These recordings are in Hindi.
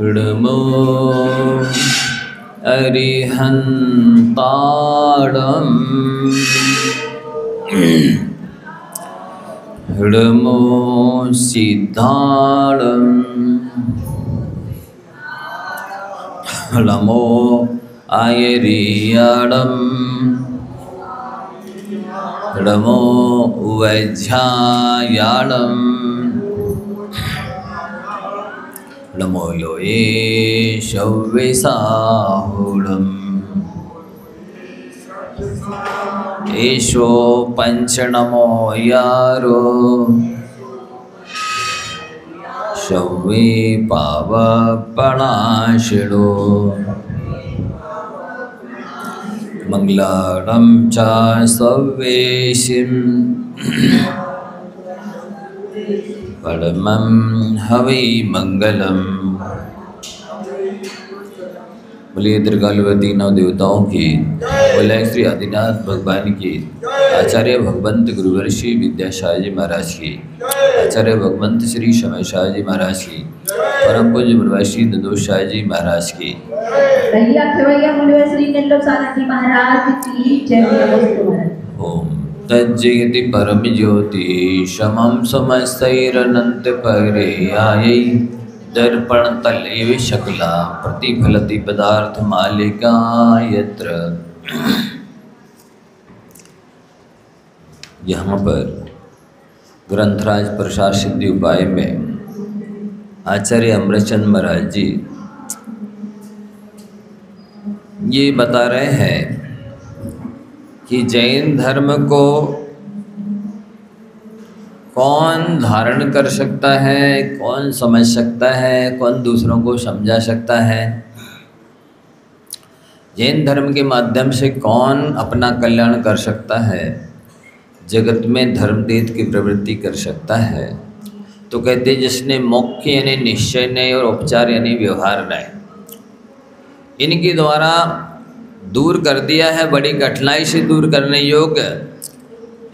नमो अरिहन्ताणं नमो सिद्धाणं नमो आयर्याणं नमो वैज्ञायाणं नमो लोये शव्यसाहुणम् एषो पंचनमो यारो शव्ये पावपणाशिणो मंगलाणं च सव्येशिं परमं हवै मंगलम्। बोलिए त्रिकालवती नौ देवताओं की, बोले श्री आदिनाथ भगवान की, आचार्य भगवंत गुरुवर्षि विद्याशाह जी महाराज की, आचार्य भगवंत श्री समय शाह जी महाराज की, परम पूज्य मुनिवर्षि ददोष शाह जी महाराज की, ओम तज्जयति परम ज्योति समम समस्तैरनंत पर्यायै दर्पण तले विशकला प्रतिफलति पदार्थ मालिका यत्र। यहाँ पर ग्रंथराज प्रसाद सिद्धि उपाय में आचार्य अमृतचंद महाराज जी ये बता रहे हैं कि जैन धर्म को कौन धारण कर सकता है, कौन समझ सकता है, कौन दूसरों को समझा सकता है, जैन धर्म के माध्यम से कौन अपना कल्याण कर सकता है, जगत में धर्मदेव की प्रवृत्ति कर सकता है। तो कहते जिसने मोक्ष यानी निश्चय नहीं और उपचार यानी व्यवहार नहीं, इनके द्वारा दूर कर दिया है, बड़ी कठिनाई से दूर करने योग्य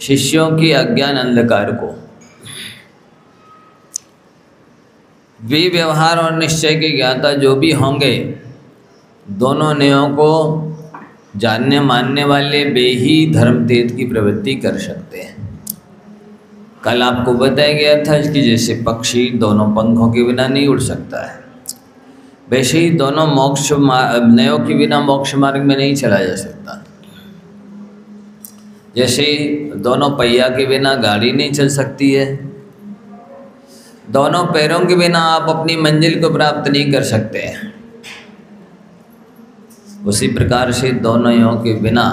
शिष्यों की अज्ञान अंधकार को। वे व्यवहार और निश्चय के ज्ञाता जो भी होंगे, दोनों नियमों को जानने मानने वाले वे ही धर्मतेज की प्रवृत्ति कर सकते हैं। कल आपको बताया गया था कि जैसे पक्षी दोनों पंखों के बिना नहीं उड़ सकता है, वैसे ही दोनों मोक्ष नयों के बिना मोक्ष मार्ग में नहीं चला जा सकता। जैसे दोनों पहिया के बिना गाड़ी नहीं चल सकती है, दोनों पैरों के बिना आप अपनी मंजिल को प्राप्त नहीं कर सकते हैं, उसी प्रकार से दोनों यों के बिना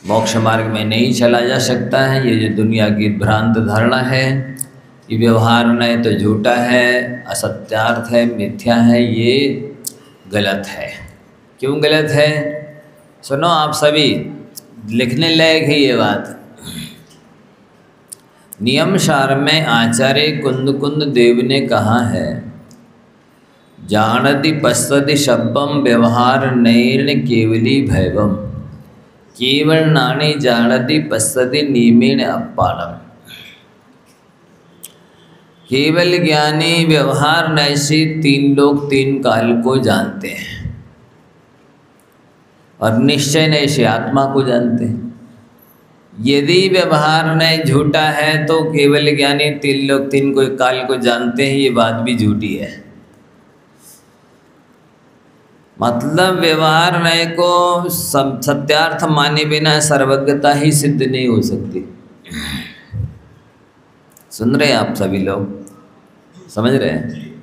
मोक्ष मार्ग में नहीं चला जा सकता है। ये जो दुनिया की भ्रांत धारणा है कि व्यवहार नहीं तो झूठा है, असत्यार्थ है, मिथ्या है, ये गलत है। क्यों गलत है? सुनो आप सभी, लिखने लायक है ये बात। नियम सार में आचार्य कुंद देव ने कहा है, जानति पश्यति शब्दम व्यवहार नैर्ण केवली भैवम केवल नानी जानति पश्यति नियमेण अपानम। केवल ज्ञानी व्यवहार नय से तीन लोग तीन काल को जानते हैं और निश्चय नय से आत्मा को जानते हैं। यदि व्यवहार नय झूठा है तो केवल ज्ञानी तीन लोग तीन को काल को जानते हैं, ये बात भी झूठी है। मतलब व्यवहार नय को सत्यार्थ माने बिना सर्वज्ञता ही सिद्ध नहीं हो सकती। सुन रहे हैं आप सभी लोग, समझ रहे हैं?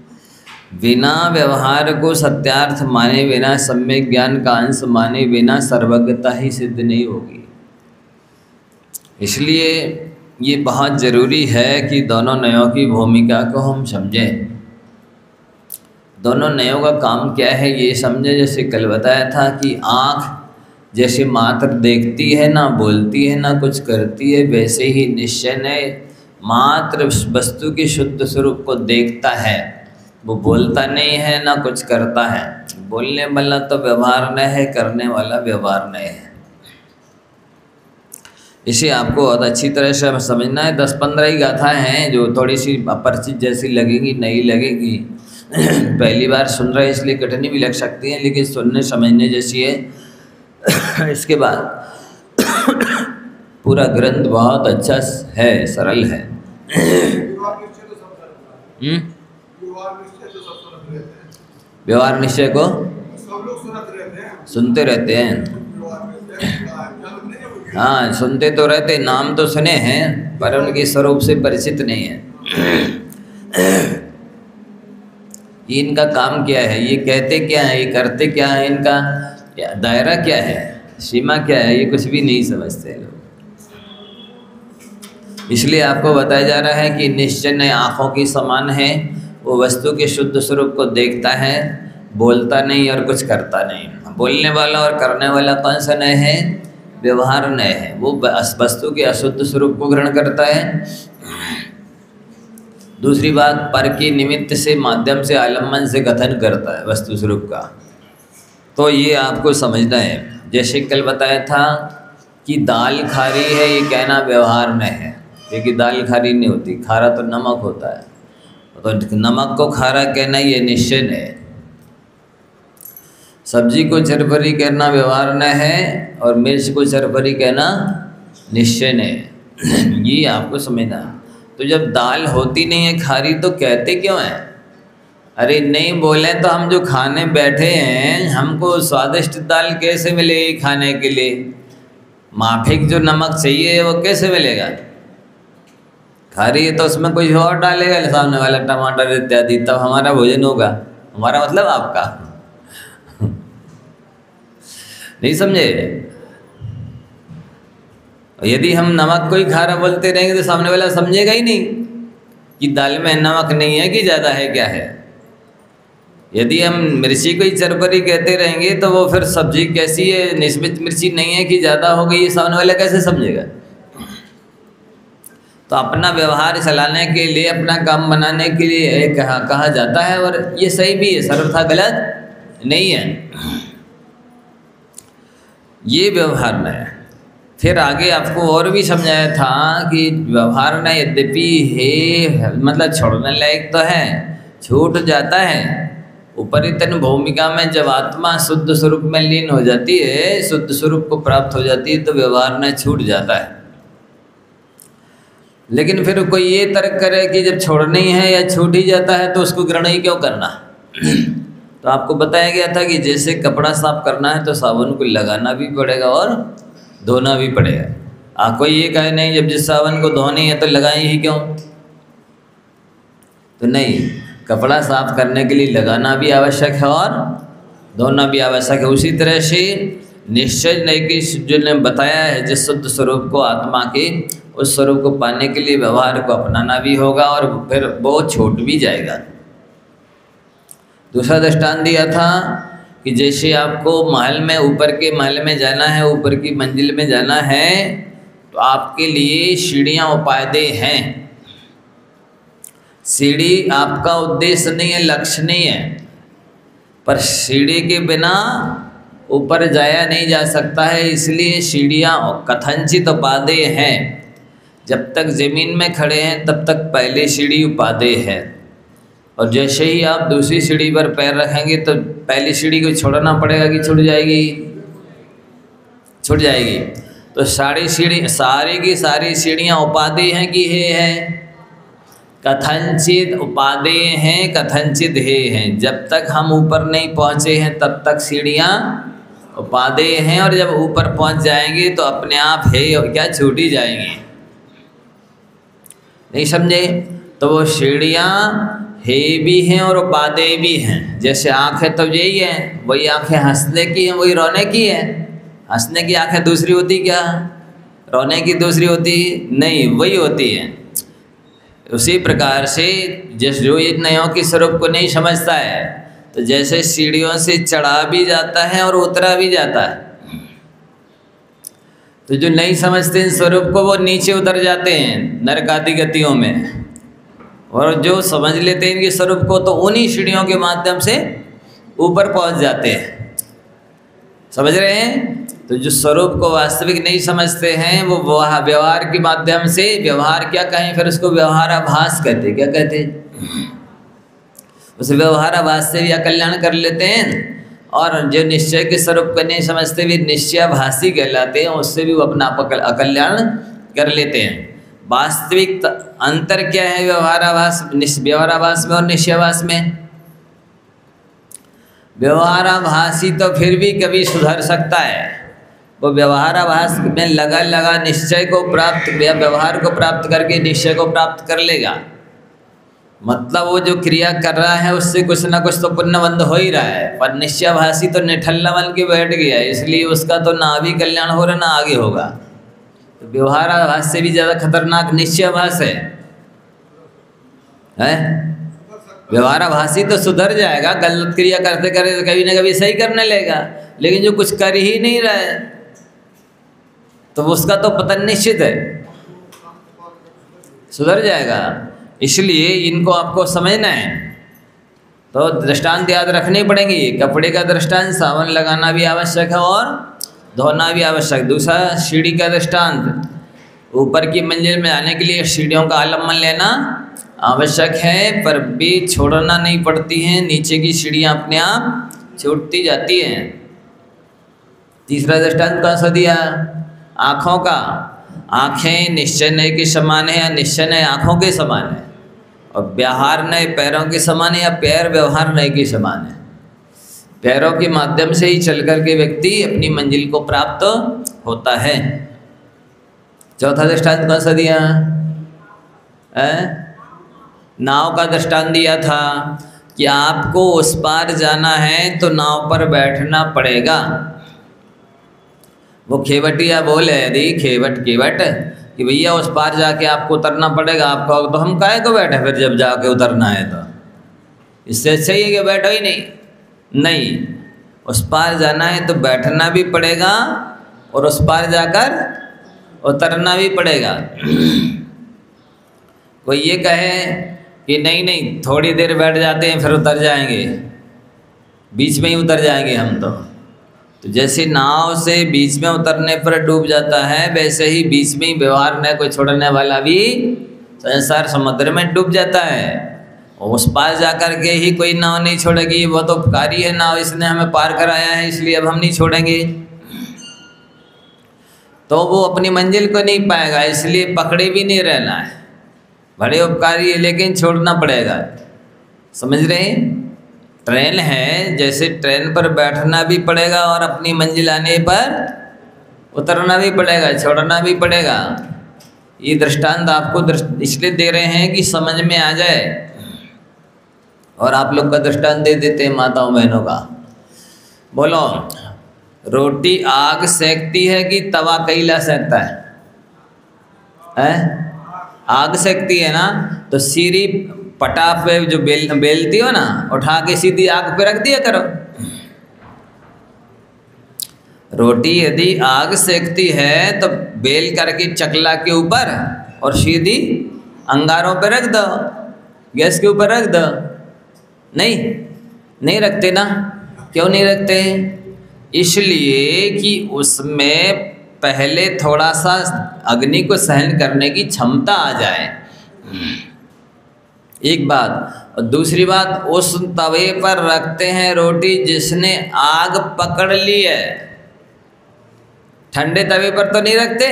बिना व्यवहार को सत्यार्थ माने बिना, सम्यक ज्ञान का अंश माने बिना सर्वज्ञता ही सिद्ध नहीं होगी। इसलिए ये बहुत ज़रूरी है कि दोनों नयों की भूमिका को हम समझें। दोनों नयों का काम क्या है ये समझें। जैसे कल बताया था कि आँख जैसे मात्र देखती है, ना बोलती है, ना कुछ करती है, वैसे ही निश्चय नय मात्र वस्तु के शुद्ध स्वरूप को देखता है, वो बोलता नहीं है ना कुछ करता है। बोलने वाला तो व्यवहार न है, करने वाला व्यवहार न है। इसे आपको बहुत अच्छी तरह से समझना है। 10-15 ही गाथाएँ हैं जो थोड़ी सी अपरिचित जैसी लगेंगी, नई लगेगी, पहली बार सुन रहे इसलिए कठिन भी लग सकती हैं, लेकिन सुनने समझने जैसी है। इसके बाद पूरा ग्रंथ बहुत अच्छा है, सरल है। व्यवहार निश्चय को सुनते रहते हैं। हाँ, सुनते तो रहते, नाम तो सुने हैं पर उनके स्वरूप से परिचित नहीं है। इनका काम क्या है, ये कहते क्या है, ये करते क्या है, इनका दायरा क्या है, सीमा क्या है, ये कुछ भी नहीं समझते लोग। इसलिए आपको बताया जा रहा है कि निश्चय नए आँखों की समान है, वो वस्तु के शुद्ध स्वरूप को देखता है, बोलता नहीं और कुछ करता नहीं। बोलने वाला और करने वाला कौन सा नय है? व्यवहार नय है। वो वस्तु के अशुद्ध स्वरूप को ग्रहण करता है। दूसरी बात, पर के निमित्त से, माध्यम से, आलम्बन से कथन करता है वस्तु स्वरूप का। तो ये आपको समझना है। जैसे कल बताया था कि दाल खारी है, ये कहना व्यवहार में है, क्योंकि दाल खारी नहीं होती, खारा तो नमक होता है, तो नमक को खारा कहना ये निश्चय है। सब्जी को चरफरी कहना व्यवहार न है और मिर्च को चरफरी कहना निश्चय है। ये आपको समझना। तो जब दाल होती नहीं है खारी तो कहते क्यों हैं? अरे नहीं बोले तो हम जो खाने बैठे हैं, हमको स्वादिष्ट दाल कैसे मिलेगी खाने के लिए? माफिक जो नमक चाहिए वो कैसे मिलेगा? खारी है तो उसमें कुछ और डालेगा सामने वाला, टमाटर इत्यादि, तब हमारा भोजन होगा। हमारा मतलब आपका नहीं समझे? यदि हम नमक को ही खारा बोलते रहेंगे तो सामने वाला समझेगा ही नहीं कि दाल में नमक नहीं है कि ज़्यादा है, क्या है। यदि हम मिर्ची को ही चरपरी कहते रहेंगे तो वो फिर सब्जी कैसी है, निस्बत मिर्ची नहीं है कि ज़्यादा हो गई, ये सामने वाला कैसे समझेगा? तो अपना व्यवहार चलाने के लिए, अपना काम बनाने के लिए कहा जाता है, और ये सही भी है, सर्वथा गलत नहीं है। ये व्यवहार न है। फिर आगे आपको और भी समझाया था कि व्यवहार न यद्यपि है, मतलब छोड़ने लायक तो है, छूट जाता है। उपरितन भूमिका में जब आत्मा शुद्ध स्वरूप में लीन हो जाती है, शुद्ध स्वरूप को प्राप्त हो जाती है, तो व्यवहार न छूट जाता है। लेकिन फिर कोई ये तर्क करे कि जब छोड़नी है या छूट ही जाता है तो उसको ग्रहण ही क्यों करना? तो आपको बताया गया था कि जैसे कपड़ा साफ करना है तो साबुन को लगाना भी पड़ेगा और धोना भी पड़ेगा। कोई ये कहे नहीं जब जिस साबुन को धोनी है तो लगाएं ही क्यों? तो नहीं, कपड़ा साफ करने के लिए लगाना भी आवश्यक है और धोना भी आवश्यक है। उसी तरह से निश्चय नहीं कि जो ने बताया है, जिस शुद्ध स्वरूप को, आत्मा के उस स्वरूप को पाने के लिए व्यवहार को अपनाना भी होगा और फिर वो छूट भी जाएगा। दूसरा दृष्टांत दिया था कि जैसे आपको महल में, ऊपर के महल में जाना है, ऊपर की मंजिल में जाना है, तो आपके लिए सीढ़ियाँ उपादेय हैं। सीढ़ी आपका उद्देश्य नहीं है, लक्ष्य नहीं है, पर सीढ़ी के बिना ऊपर जाया नहीं जा सकता है, इसलिए सीढ़ियाँ कथनचित उपादेय हैं। जब तक ज़मीन में खड़े हैं तब तक पहली सीढ़ी उपादेय है, और जैसे ही आप दूसरी सीढ़ी पर पैर रखेंगे तो पहली सीढ़ी को छोड़ना पड़ेगा कि छूट जाएगी? छूट जाएगी। तो सारी की सारी सीढ़ियाँ उपादेय हैं कि हे है? कथनचित उपादेय हैं, कथनचित हे हैं। जब तक हम ऊपर नहीं पहुँचे हैं तब तक सीढ़ियाँ उपादेय हैं, और जब ऊपर पहुँच जाएंगे तो अपने आप है क्या छूट ही जाएंगे। नहीं समझे? तो वो सीढ़ियाँ हे भी हैं और उपादेय भी हैं। जैसे आँख है तो यही है, वही आँखें हंसने की हैं, वही रोने की है। हंसने की आँखें दूसरी होती क्या? रोने की दूसरी होती नहीं, वही होती है। उसी प्रकार से जो इन नयों के स्वरूप को नहीं समझता है, तो जैसे सीढ़ियों से चढ़ा भी जाता है और उतरा भी जाता है, तो जो नहीं समझते इन स्वरूप को वो नीचे उतर जाते हैं नरक आदि गतियों में, और जो समझ लेते हैं इनके स्वरूप को तो उन्हीं सीढ़ियों के माध्यम से ऊपर पहुंच जाते हैं। समझ रहे हैं? तो जो स्वरूप को वास्तविक नहीं समझते हैं वो व्यवहार के माध्यम से, व्यवहार क्या कहें फिर उसको, व्यवहाराभास कहते, क्या कहते, उस व्यवहाराभास से भी अकल्याण कर लेते हैं। और जो निश्चय के स्वरूप को नहीं समझते भी निश्चयाभासी कहलाते हैं, उससे भी वो अपना अकल्याण कर लेते हैं। वास्तविक अंतर क्या है व्यवहाराभास में और निश्चयाभास में? व्यवहाराभासी तो फिर भी कभी सुधर सकता है, वो व्यवहाराभास में लगा निश्चय को प्राप्त या व्यवहार को प्राप्त करके निश्चय को प्राप्त कर लेगा। मतलब वो जो क्रिया कर रहा है उससे कुछ ना कुछ तो पुण्यबंध हो ही रहा है, पर निश्चयाभासी तो निठल्ला बन के बैठ गया है, इसलिए उसका तो ना अभी कल्याण हो रहा ना आगे होगा। तो व्यवहाराभास से भी ज़्यादा खतरनाक निश्चयाभास है। व्यवहाराभासी तो सुधर जाएगा, गलत क्रिया करते करते कभी ना कभी सही करने लगेगा, लेकिन जो कुछ कर ही नहीं रहा है तो उसका तो पतन निश्चित है, सुधर जाएगा। इसलिए इनको आपको समझना है। तो दृष्टांत याद रखने पड़ेंगे। कपड़े का दृष्टांत साबुन लगाना भी आवश्यक है और धोना भी आवश्यक। दूसरा सीढ़ी का दृष्टांत, ऊपर की मंजिल में आने के लिए सीढ़ियों का आलम्बन लेना आवश्यक है, पर भी छोड़ना नहीं पड़ती हैं, नीचे की सीढ़ियाँ अपने आप छूटती जाती हैं। तीसरा दृष्टांत कौन सा दिया? आँखों का। आँखें निश्चय नय के समान है या निश्चय नय आँखों के समान है, और व्यवहार नय पैरों के समान है या पैर व्यवहार नय के समान है। पैरों के माध्यम से ही चल कर के व्यक्ति अपनी मंजिल को प्राप्त होता है। चौथा दृष्टांत कौन सा दिया? नाव का दृष्टांत दिया था कि आपको उस पार जाना है तो नाव पर बैठना पड़ेगा। वो खेवटिया बोले यदि खेवट कि भैया उस पार जाके आपको उतरना पड़ेगा, आपको तो हम काहे को बैठे फिर जब जाके उतरना है तो, इससे अच्छा ही है कि बैठो ही नहीं, उस पार जाना है तो बैठना भी पड़ेगा और उस पार जाकर उतरना भी पड़ेगा। कोई ये कहे कि नहीं थोड़ी देर बैठ जाते हैं फिर उतर जाएंगे, बीच में ही उतर जाएंगे हम तो जैसे नाव से बीच में उतरने पर डूब जाता है, वैसे ही बीच में ही व्यवहार न कोई छोड़ने वाला भी संसार समुद्र में डूब जाता है। और उस पार जाकर के ही कोई नाव नहीं छोड़ेगी, वो तो उपकारी है नाव, इसने हमें पार कराया है इसलिए अब हम नहीं छोड़ेंगे, तो वो अपनी मंजिल को नहीं पाएगा, इसलिए पकड़े भी नहीं रहना है। बड़े उपकारी है लेकिन छोड़ना पड़ेगा। समझ रहे हैं? ट्रेन है, जैसे ट्रेन पर बैठना भी पड़ेगा और अपनी मंजिल आने पर उतरना भी पड़ेगा, छोड़ना भी पड़ेगा। ये दृष्टांत आपको इसलिए दे रहे हैं कि समझ में आ जाए, और आप लोग का दृष्टांत दे देते हैं माताओं बहनों का। बोलो, रोटी आग सेकती है कि तवा कईला सेकता है? आग सेकती है ना, तो सीरी पटाप पे जो बेलती हो ना, उठा के सीधी आग पे रख दिया करो। रोटी यदि आग सेकती है तो बेल करके चकला के ऊपर और सीधी अंगारों पे रख दो, गैस के ऊपर रख दो। नहीं रखते ना। क्यों नहीं रखते? इसलिए कि उसमें पहले थोड़ा सा अग्नि को सहन करने की क्षमता आ जाए, एक बात। और दूसरी बात, उस तवे पर रखते हैं रोटी जिसने आग पकड़ ली है, ठंडे तवे पर तो नहीं रखते।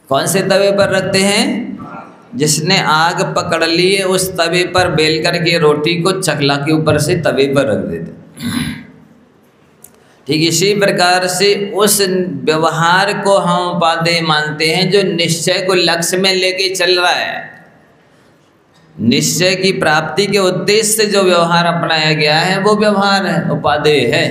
कौन से तवे पर रखते हैं? जिसने आग पकड़ ली है उस तवे पर बेल करके रोटी को चकला के ऊपर से तवे पर रख देते। ठीक इसी प्रकार से उस व्यवहार को हम उपादेय मानते हैं जो निश्चय को लक्ष्य में लेके चल रहा है। निश्चय की प्राप्ति के उद्देश्य से जो व्यवहार अपनाया गया है वो व्यवहार है, उपादेय है।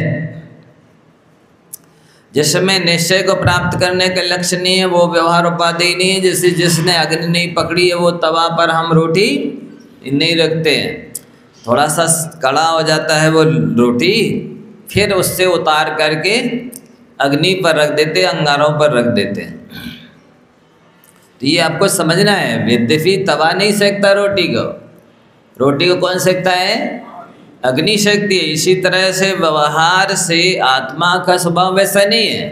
जिसमें निश्चय को प्राप्त करने का लक्ष्य नहीं है वो व्यवहार उपादेय नहीं है। जैसे जिसने अग्नि नहीं पकड़ी है वो तवा पर हम रोटी नहीं रखते हैं, थोड़ा सा कड़ा हो जाता है वो रोटी, फिर उससे उतार करके अग्नि पर रख देते, अंगारों पर रख देते हैं। तो ये आपको समझना है। यद्यपि तवा नहीं सेकता रोटी को कौन सेकता है? अग्नि शक्ति है। इसी तरह से व्यवहार से आत्मा का स्वभाव वैसा नहीं है,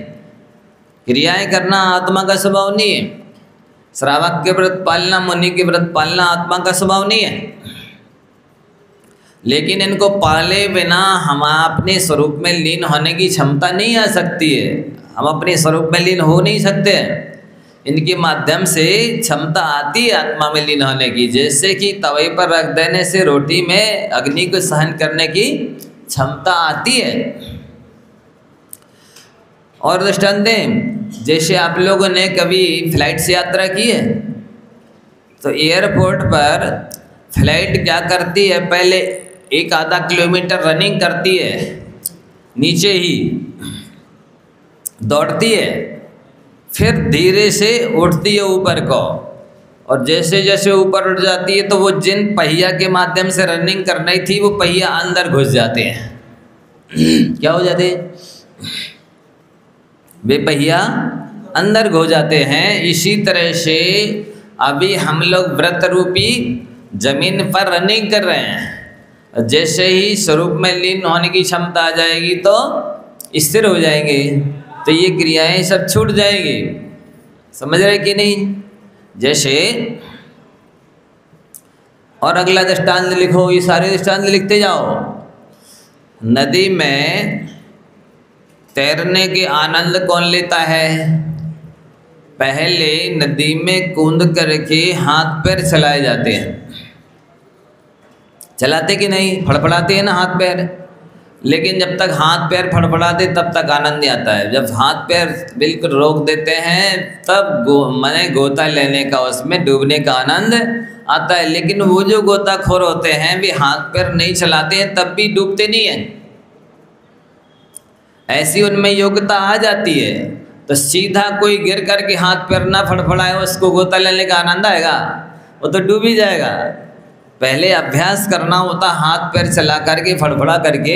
क्रियाएं करना आत्मा का स्वभाव नहीं है। श्रावक के व्रत पालना, मुनि के व्रत पालना आत्मा का स्वभाव नहीं है। लेकिन इनको पाले बिना हम अपने स्वरूप में लीन होने की क्षमता नहीं आ सकती है। हम अपने स्वरूप में लीन हो नहीं सकते हैं। इनके माध्यम से क्षमता आती है आत्मा में लीन होने की। जैसे कि तवे पर रख देने से रोटी में अग्नि को सहन करने की क्षमता आती है। और दृष्टांत दें, जैसे आप लोगों ने कभी फ्लाइट से यात्रा की है तो एयरपोर्ट पर फ्लाइट क्या करती है, पहले 1-आधा किलोमीटर रनिंग करती है, नीचे ही दौड़ती है, फिर धीरे से उठती है ऊपर को, और जैसे जैसे ऊपर उठ जाती है तो वो जिन पहिया के माध्यम से रनिंग करनी थी वो पहिया अंदर घुस जाते हैं। क्या हो जाते हैं? वे पहिया अंदर घुस जाते हैं। इसी तरह से अभी हम लोग व्रत रूपी जमीन पर रनिंग कर रहे हैं। जैसे ही स्वरूप में लीन होने की क्षमता आ जाएगी तो स्थिर हो जाएंगे, तो ये क्रियाएं सब छूट जाएगी। समझ रहे कि नहीं? जैसे और अगला दृष्टांत लिखो, ये सारे दृष्टांत लिखते जाओ। नदी में तैरने के आनंद कौन लेता है? पहले नदी में कूद करके हाथ पैर चलाए जाते हैं। चलाते कि नहीं? फड़फड़ाते हैं ना हाथ पैर। लेकिन जब तक हाथ पैर फड़फड़ाते तब तक आनंद नहीं आता है। जब हाथ पैर बिल्कुल रोक देते हैं तब माने गोता लेने का, उसमें डूबने का आनंद आता है। लेकिन वो जो गोताखोर होते हैं वे हाथ पैर नहीं चलाते हैं तब भी डूबते नहीं हैं। ऐसी उनमें योग्यता आ जाती है तो सीधा कोई गिर करके हाथ पैर ना फड़फड़ाए उसको गोता लेने का आनंद आएगा? वो तो डूब ही जाएगा। पहले अभ्यास करना होता हाथ पैर चला करके फड़फड़ा करके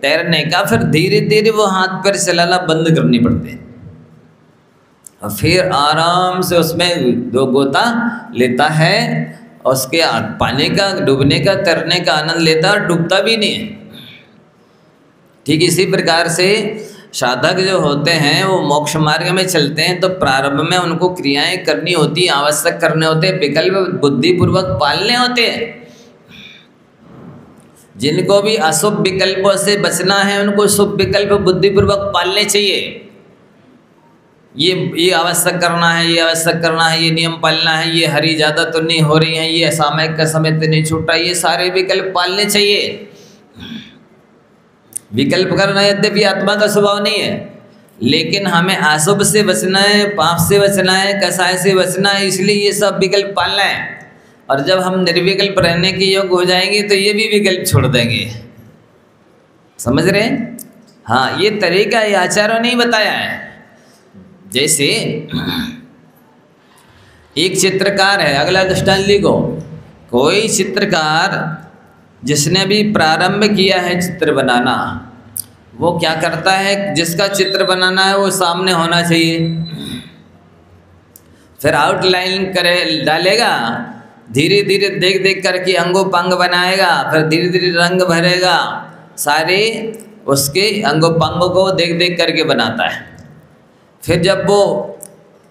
तैरने का, फिर धीरे धीरे वो हाथ पैर चलाना बंद करनी पड़ते हैं और फिर आराम से उसमें दो गोता लेता है, उसके पानी का, डूबने का, तैरने का आनंद लेता और डूबता भी नहीं है। ठीक इसी प्रकार से साधक जो होते हैं वो मोक्ष मार्ग में चलते हैं तो प्रारंभ में उनको क्रियाएं करनी होती, आवश्यक करने होते, विकल्प बुद्धिपूर्वक पालने होते हैं। जिनको भी अशुभ विकल्पों से बचना है उनको शुभ विकल्प बुद्धिपूर्वक पालने चाहिए। ये आवश्यक करना है, ये आवश्यक करना है, ये नियम पालना है, ये हरी ज़्यादा तो नहीं हो रही है, ये सामयिक का समय तो नहीं छूट रहा, ये सारे विकल्प पालने चाहिए। विकल्प करना यद्यपि आत्मा का स्वभाव नहीं है, लेकिन हमें अशुभ से बचना है, पाप से बचना है, कसाय से बचना है, इसलिए ये सब विकल्प पालना है। और जब हम निर्विकल्प रहने के योग्य हो जाएंगे तो ये भी विकल्प छोड़ देंगे। समझ रहे हैं? हाँ, ये तरीका ये आचार्यों ने बताया है। जैसे एक चित्रकार है, अगला दृष्टांत लिखो। कोई चित्रकार जिसने भी प्रारंभ किया है चित्र बनाना, वो क्या करता है, जिसका चित्र बनाना है वो सामने होना चाहिए, फिर आउटलाइन करे डालेगा, धीरे धीरे देख देख करके अंगों पंग बनाएगा, फिर धीरे धीरे रंग भरेगा, सारे उसके अंगों पंगों को देख देख करके बनाता है। फिर जब वो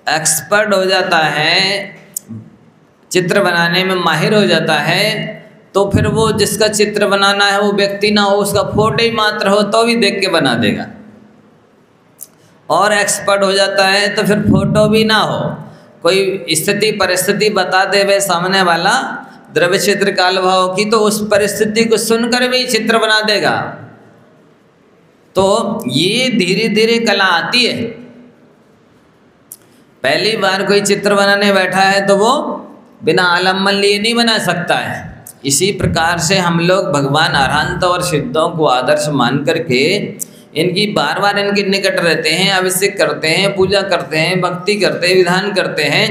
एक्सपर्ट हो जाता है, चित्र बनाने में माहिर हो जाता है, तो फिर वो जिसका चित्र बनाना है वो व्यक्ति ना हो, उसका फोटो ही मात्र हो तो भी देख के बना देगा। और एक्सपर्ट हो जाता है तो फिर फोटो भी ना हो, कोई स्थिति परिस्थिति बता दे वे सामने वाला द्रव्य चित्र काल भाव की, तो उस परिस्थिति को सुनकर भी चित्र बना देगा। तो ये धीरे धीरे कला आती है। पहली बार कोई चित्र बनाने बैठा है तो वो बिना आलम्बन लिए नहीं बना सकता है। इसी प्रकार से हम लोग भगवान अरहंत और सिद्धों को आदर्श मान करके इनकी बार बार इनके निकट रहते हैं, अभिषेक करते हैं, पूजा करते हैं, भक्ति करते हैं, विधान करते हैं,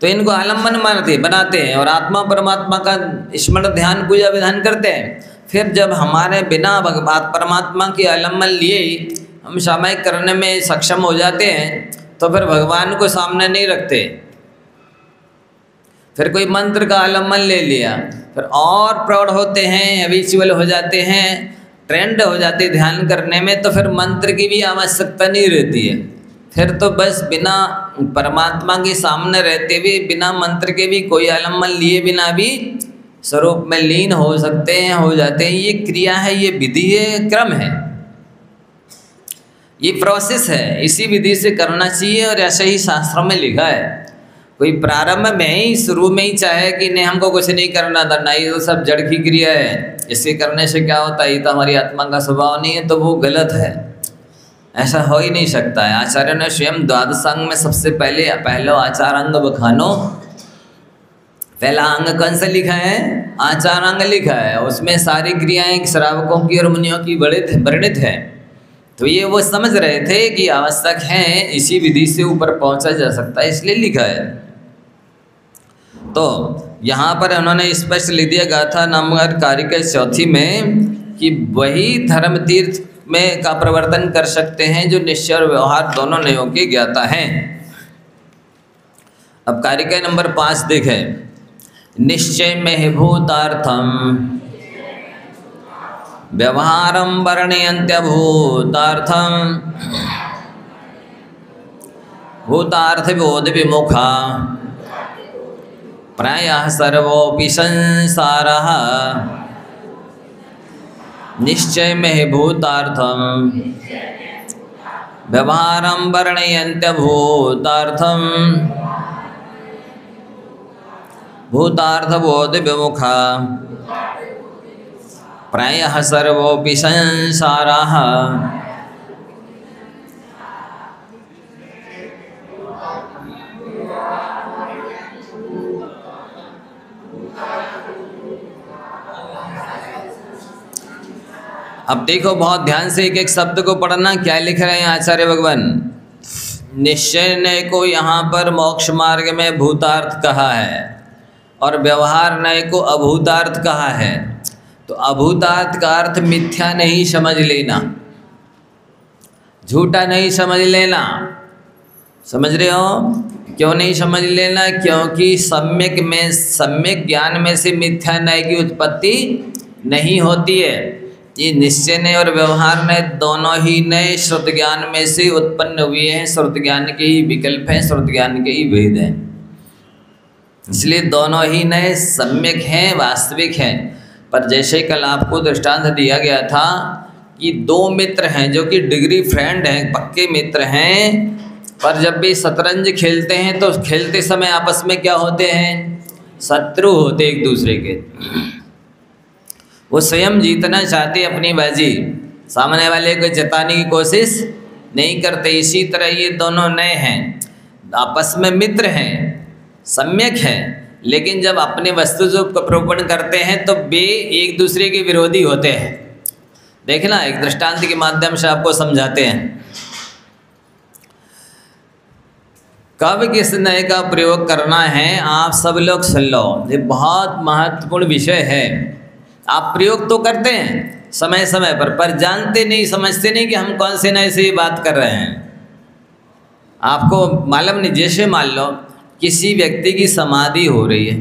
तो इनको आलम्बन मानते बनाते हैं और आत्मा परमात्मा का स्मरण ध्यान पूजा विधान करते हैं। फिर जब हमारे बिना भगवान परमात्मा के आलम्बन लिए ही हम सामयिक करने में सक्षम हो जाते हैं तो फिर भगवान को सामने नहीं रखते, फिर कोई मंत्र का आलम्बन ले लिया, फिर और प्रौढ़ होते हैं, हैबिचुअल हो जाते हैं, ट्रेंड हो जाते हैं ध्यान करने में, तो फिर मंत्र की भी आवश्यकता नहीं रहती है। फिर तो बस बिना परमात्मा के सामने रहते हुए बिना मंत्र के भी कोई आलम्बन लिए बिना भी स्वरूप में लीन हो सकते हैं, हो जाते हैं। ये क्रिया है, ये विधि है, क्रम है, ये प्रोसेस है, इसी विधि से करना चाहिए। और ऐसे ही शास्त्रों में लिखा है। कोई प्रारंभ में ही शुरू में ही चाहे कि नहीं हमको कुछ नहीं करना था, ना ये तो सब जड़ की क्रिया है, इससे करने से क्या होता है, ये तो हमारी आत्मा का स्वभाव नहीं है, तो वो गलत है, ऐसा हो ही नहीं सकता है। आचार्य ने स्वयं द्वादशांग में सबसे पहले आचारांग बखानो, पहला अंग कौन सा लिखा है, आचारांग लिखा है, उसमें सारी क्रियाएं श्रावकों की और मुनियों की वर्णित है। तो ये वो समझ रहे थे कि आवश्यक है, इसी विधि से ऊपर पहुंचा जा सकता है, इसलिए लिखा है। तो यहाँ पर उन्होंने स्पष्ट लिख दिया गाथा नंबर कारिका 4 में कि वही धर्म तीर्थ में का प्रवर्तन कर सकते हैं जो निश्चय और व्यवहार दोनों नयों के ज्ञाता हैं। अब कारिका नंबर 5 देखें। निश्चय में भूतार्थम व्यवहारं वर्णयन्त्य भूतार्थं भूतार्थ बोध विमुखा प्रायः सर्वोऽपि संसारः निश्चय में भूतार्थं व्यवहारं वर्णयन्त्य भूतार्थं भूतार्थ बोध विमुखा प्रायः सर्वोऽपि संसारः। अब देखो बहुत ध्यान से एक एक शब्द को पढ़ना, क्या लिख रहे हैं आचार्य भगवान। निश्चय नय को यहाँ पर मोक्ष मार्ग में भूतार्थ कहा है और व्यवहार नय को अभूतार्थ कहा है। तो अभूतार्थ का अर्थ मिथ्या नहीं समझ लेना, झूठा नहीं समझ लेना। समझ रहे हो क्यों नहीं समझ लेना? क्योंकि सम्यक ज्ञान में से मिथ्या नय की उत्पत्ति नहीं होती है। ये निश्चय नय और व्यवहार नय दोनों ही नए श्रुत ज्ञान में से उत्पन्न हुए हैं, श्रुत ज्ञान के ही विकल्प हैं, श्रुत ज्ञान के ही भेद हैं, इसलिए दोनों ही नए सम्यक हैं, वास्तविक हैं। पर जैसे कल आपको दृष्टांत दिया गया था कि 2 मित्र हैं जो कि डिग्री फ्रेंड हैं, पक्के मित्र हैं, पर जब भी शतरंज खेलते हैं तो खेलते समय आपस में क्या होते हैं, शत्रु होते एक दूसरे के। वो स्वयं जीतना चाहते अपनी बाजी, सामने वाले को जिताने की कोशिश नहीं करते। इसी तरह ये दोनों नए हैं, आपस में मित्र हैं, सम्यक हैं, लेकिन जब अपने वस्तु जो प्रोपण करते हैं तो वे एक दूसरे के विरोधी होते हैं। देखना एक दृष्टांत के माध्यम से आपको समझाते हैं। कब किस नय का प्रयोग करना है आप सब लोग सुन लो, ये बहुत महत्वपूर्ण विषय है। आप प्रयोग तो करते हैं समय समय पर जानते नहीं, समझते नहीं कि हम कौन से नय से ये बात कर रहे हैं। आपको मालूम नहीं, जैसे मान लो किसी व्यक्ति की समाधि हो रही है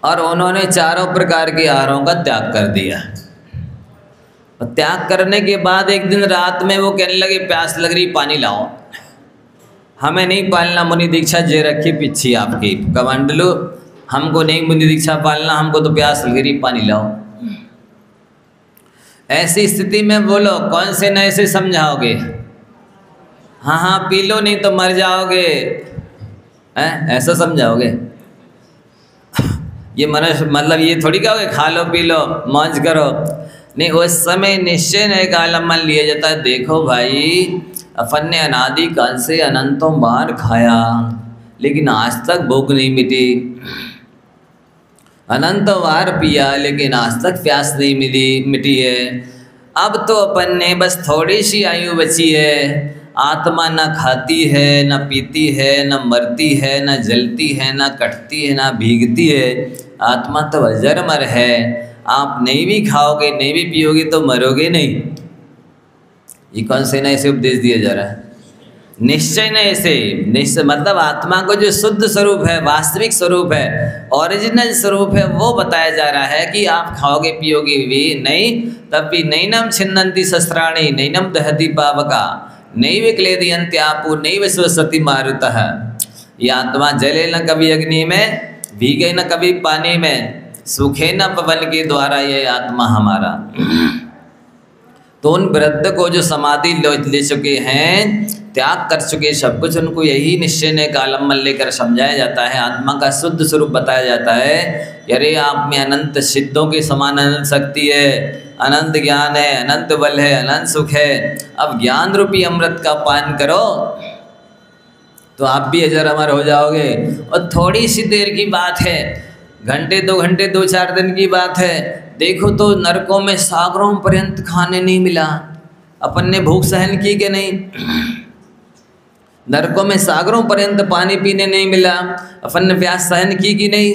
और उन्होंने 4 प्रकार के आहारों का त्याग कर दिया, और त्याग करने के बाद एक दिन रात में वो कहने लगे प्यास लग रही, पानी लाओ। हमें नहीं पालना, मुनि दीक्षा जे रखी पीछे आपकी कमंडलू, हमको नहीं मुनि दीक्षा पालना, हमको तो प्यास लग रही, पानी लाओ। ऐसी स्थिति में बोलो कौन से नए से समझाओगे? हाँ हाँ पी लो नहीं तो मर जाओगे, हैं ऐसा समझाओगे? ये मनुष्य मतलब ये थोड़ी कहोगे खा लो पी लो मौज करो। नहीं, उस समय निश्चय नय का आलम्बन लिया जाता है। देखो भाई, अपन ने अनादि काल से अनंतों बार खाया लेकिन आज तक भूख नहीं मिटी, अनंतों बार पिया लेकिन आज तक प्यास नहीं मिटी है। अब तो अपन ने बस थोड़ी सी आयु बची है, आत्मा न खाती है, न पीती है, न मरती है, न जलती है, न कटती है, न भीगती है, आत्मा तो अजरमर है। आप नहीं भी खाओगे नहीं भी पियोगे तो मरोगे नहीं। ये कौन से नए से उपदेश दिया जा रहा है? निश्चय न ऐसे, निश्चय मतलब आत्मा को जो शुद्ध स्वरूप है, वास्तविक स्वरूप है, ओरिजिनल स्वरूप है, वो बताया जा रहा है कि आप खाओगे पियोगे भी नहीं, तब भी नैनम छिन्नन्ति शस्त्राणि नैनम दहति पावका नैव क्लेदयन्ति आपो नैव श्वसति मारुतः। ये आत्मा जले न कभी अग्नि में, भीगे न कभी पानी में, सूखे न पवन के द्वारा ये आत्मा हमारा। तो उन वृद्ध को जो समाधि ले चुके हैं, त्याग कर चुके सब कुछ, उनको यही निश्चय ने कालम्बन लेकर समझाया जाता है, आत्मा का शुद्ध स्वरूप बताया जाता है। अरे आप में अनंत सिद्धों के समान अनंत शक्ति है, अनंत ज्ञान है, अनंत बल है, अनंत सुख है। अब ज्ञान रूपी अमृत का पान करो तो आप भी अजर अमर हो जाओगे। और थोड़ी सी देर की बात है, घंटे 2 घंटे 2-4 दिन की बात है। देखो तो नरकों में सागरों पर्यंत खाने नहीं मिला, अपन ने भूख सहन की कि नहीं? नरकों में सागरों पर्यंत पानी पीने नहीं मिला, अपन ने प्यास सहन की कि नहीं?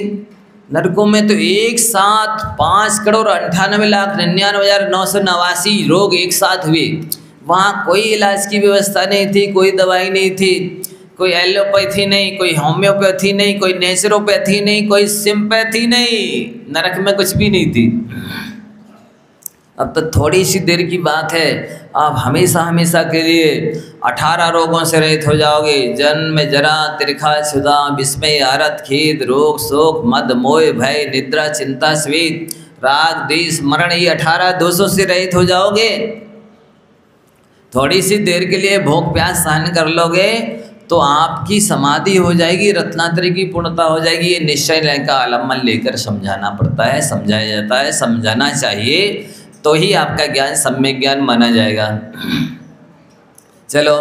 नरकों में तो एक साथ 5,98,99,989 रोग एक साथ हुए। वहाँ कोई इलाज की व्यवस्था नहीं थी, कोई दवाई नहीं थी, कोई एलोपैथी नहीं, कोई होम्योपैथी नहीं, कोई नेचुरोपैथी नहीं, कोई सिम्पैथी नहीं, नरक में कुछ भी नहीं थी। अब तो थोड़ी सी देर की बात है, आप हमेशा हमेशा के लिए 18 रोगों से रहित हो जाओगे। जन्म, जरा, तिरखा, क्षुधा, विस्मय, आरत, खेद, रोग, शोक, मद, मोह, भय, निद्रा, चिंता, स्वेद, राग, द्वेष, मरण, ये 18 दोषों से रहित हो जाओगे। थोड़ी सी देर के लिए भूख प्यास सहन कर लोगे तो आपकी समाधि हो जाएगी, रत्नात्रय की पूर्णता हो जाएगी। ये निश्चय का आलम्बन लेकर समझाना पड़ता है, समझाया जाता है, समझाना चाहिए, तो ही आपका ज्ञान सम्यक ज्ञान माना जाएगा। चलो,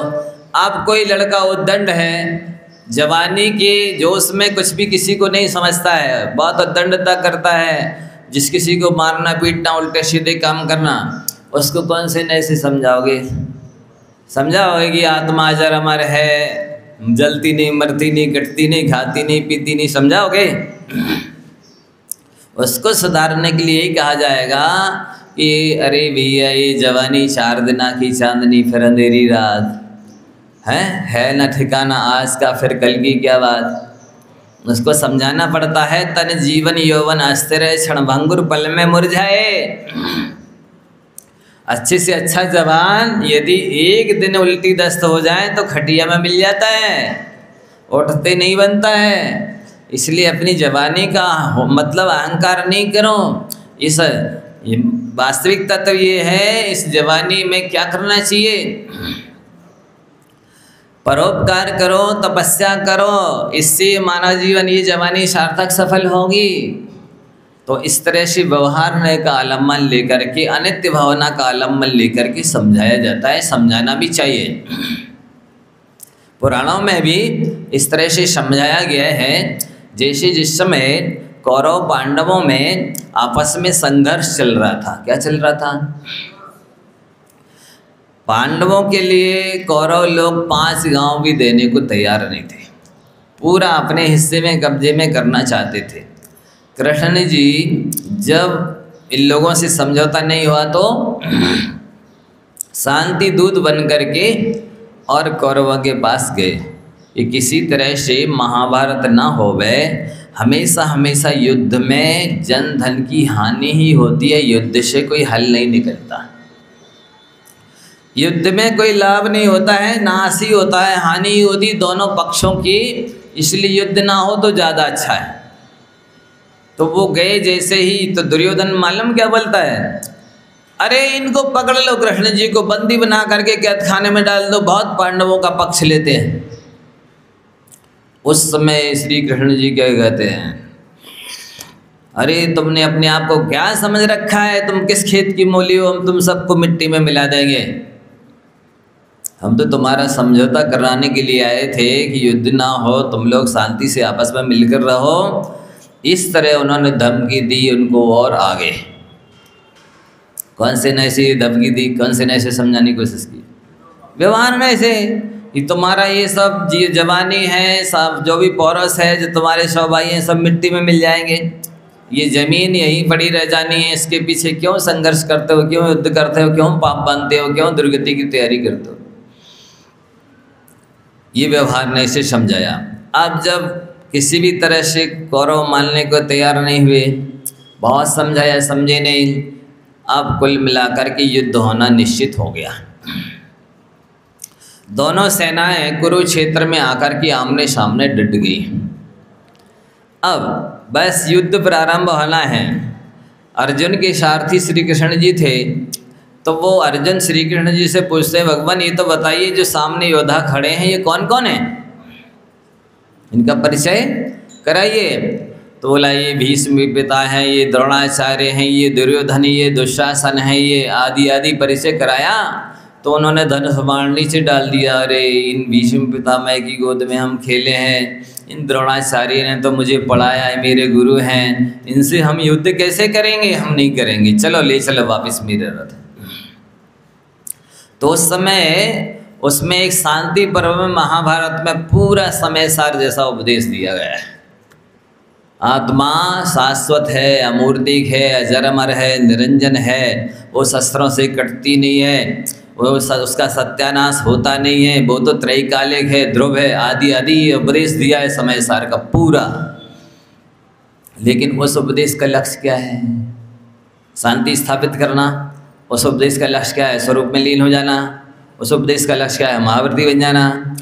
आप कोई लड़का उद्दंड है, जवानी के जोश में कुछ भी किसी को नहीं समझता है, बहुत उद्दंडता करता है, जिस किसी को मारना पीटना उल्टे सीधे काम करना, उसको कौन से नए से समझाओगे? समझाओगे कि आत्मा अजर अमर है, जलती नहीं, मरती नहीं, कटती नहीं, खाती नहीं, पीती नहीं, समझाओगे? उसको सुधारने के लिए ही कहा जाएगा कि अरे भैया ये जवानी 4 दिना की चांदनी फिर अंधेरी रात है न ठिकाना आज का फिर कल की क्या बात। उसको समझाना पड़ता है, तन जीवन यौवन अस्थिर क्षण भंगुर पल में मुरझाए। अच्छे से अच्छा जवान यदि एक दिन उल्टी दस्त हो जाए तो खटिया में मिल जाता है, उठते नहीं बनता है। इसलिए अपनी जवानी का मतलब अहंकार नहीं करो। इस वास्तविक तत्व ये है, इस जवानी में क्या करना चाहिए? परोपकार करो, तपस्या करो, इससे मानव जीवन ये जवानी सार्थक सफल होगी। तो इस तरह से व्यवहार का आलम्बन लेकर के, अनित्य भावना का आलम्बन लेकर के समझाया जाता है, समझाना भी चाहिए। पुराणों में भी इस तरह से समझाया गया है। जैसे जिस समय कौरव पांडवों में आपस में संघर्ष चल रहा था, क्या चल रहा था? पांडवों के लिए कौरव लोग 5 गांव भी देने को तैयार नहीं थे, पूरा अपने हिस्से में कब्जे में करना चाहते थे। कृष्ण जी जब इन लोगों से समझौता नहीं हुआ तो शांति दूत बन करके और कौरवों के पास गए कि किसी तरह से महाभारत ना होवे। हमेशा हमेशा युद्ध में जन धन की हानि ही होती है, युद्ध से कोई हल नहीं निकलता। युद्ध में कोई लाभ नहीं होता है, नाश ही होता है, हानि ही होती दोनों पक्षों की। इसलिए युद्ध ना हो तो ज़्यादा अच्छा है। तो वो गए जैसे ही तो दुर्योधन मालूम क्या बोलता है, अरे इनको पकड़ लो, कृष्ण जी को बंदी बना करके कैद खाने में डाल दो, बहुत पांडवों का पक्ष लेते हैं। उस समय श्री कृष्ण जी क्या कहते हैं, अरे तुमने अपने आप को क्या समझ रखा है, तुम किस खेत की मूली हो, हम तुम सबको मिट्टी में मिला देंगे। हम तो तुम्हारा समझौता कराने के लिए आए थे कि युद्ध ना हो, तुम लोग शांति से आपस में मिलकर रहो। इस तरह उन्होंने धमकी दी उनको और आगे। कौन से नए से धमकी दी, कौन से नए से समझाने की कोशिश की? व्यवहार में से कि तुम्हारा ये सब जवानी है, सब जो भी पौरस है, जो तुम्हारे 100 भाई हैं, सब मिट्टी में मिल जाएंगे। ये ज़मीन यहीं पड़ी रह जानी है, इसके पीछे क्यों संघर्ष करते हो, क्यों युद्ध करते हो, क्यों पाप बांधते हो, क्यों दुर्गति की तैयारी करते हो? ये व्यवहार ने इसे समझाया। अब जब किसी भी तरह से कौरव मानने को तैयार नहीं हुए, बहुत समझाया, समझे नहीं, अब कुल मिलाकर के युद्ध होना निश्चित हो गया। दोनों सेनाएं कुरुक्षेत्र में आकर के आमने सामने डट गई। अब बस युद्ध प्रारंभ होना है। अर्जुन के सारथी श्री कृष्ण जी थे, तो वो अर्जुन श्री कृष्ण जी से पूछते, भगवान ये तो बताइए जो सामने योद्धा खड़े हैं ये कौन कौन है, इनका परिचय कराइए। तो बोला ये भीष्म पिता हैं, ये द्रोणाचार्य हैं, ये दुर्योधन, ये दुशासन है, ये आदि आदि परिचय कराया। तो उन्होंने धनुष बाण नीचे डाल दिया, अरे इन भीष्म पितामह की गोद में हम खेले हैं, इन द्रोणाचार्य ने तो मुझे पढ़ाया है, मेरे गुरु हैं, इनसे हम युद्ध कैसे करेंगे, हम नहीं करेंगे, चलो ले चलो वापस मेरे रथ। तो उस समय उसमें एक शांति पर्व में महाभारत में पूरा समय सार जैसा उपदेश दिया गया है। आत्मा शाश्वत है, अमूर्तिक है, अजरमर है, निरंजन है, वो शस्त्रों से कटती नहीं है, वो उसका सत्यानाश होता नहीं है, वो तो त्रैकालिक है, ध्रुव है, आदि आदि उपदेश दिया है समय सार का पूरा। लेकिन उस उपदेश का लक्ष्य क्या है? शांति स्थापित करना। उस उपदेश का लक्ष्य क्या है? स्वरूप में लीन हो जाना। उस उपदेश का लक्ष्य क्या है? महाव्रती बन जाना।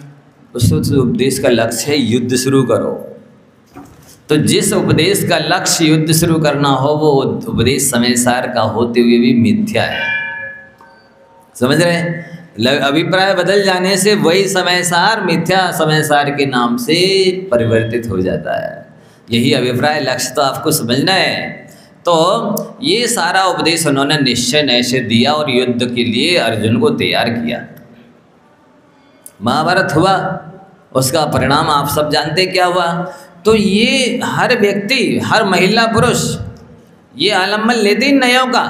उस उपदेश का लक्ष्य है युद्ध शुरू करो। तो जिस उपदेश का लक्ष्य युद्ध शुरू करना हो वो उपदेश समय सार का होते हुए भी मिथ्या है। समझ रहे हैं? अभिप्राय बदल जाने से वही समय सार मिथ्या समय सार के नाम से परिवर्तित हो जाता है। यही अभिप्राय लक्ष्य तो आपको समझना है। तो ये सारा उपदेश उन्होंने निश्चय निश्चय दिया और युद्ध के लिए अर्जुन को तैयार किया। महाभारत हुआ, उसका परिणाम आप सब जानते क्या हुआ। तो ये हर व्यक्ति, हर महिला पुरुष ये आलम्बन लेते नयों का।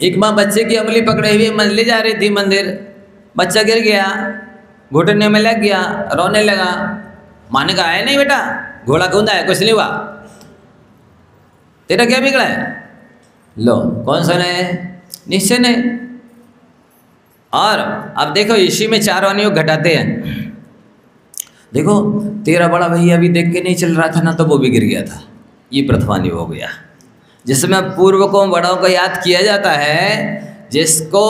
एक माँ बच्चे की उंगली पकड़े हुए ले जा रही थी मंदिर, बच्चा गिर गया, घुटने में लग गया, रोने लगा। माँ ने कहा है नहीं बेटा, घोड़ा कूदा है, कुछ नहीं हुआ, तेरा क्या बिगड़ा है? लो कौन सा है? निश्चय नहीं। और अब देखो इसी में 4 अनियोग घटाते हैं। देखो तेरा बड़ा भैया अभी देख के नहीं चल रहा था ना, तो वो भी गिर गया था, ये प्रथमानियोग हो गया। जिसमें पूर्व को बड़ों को याद किया जाता है, जिसको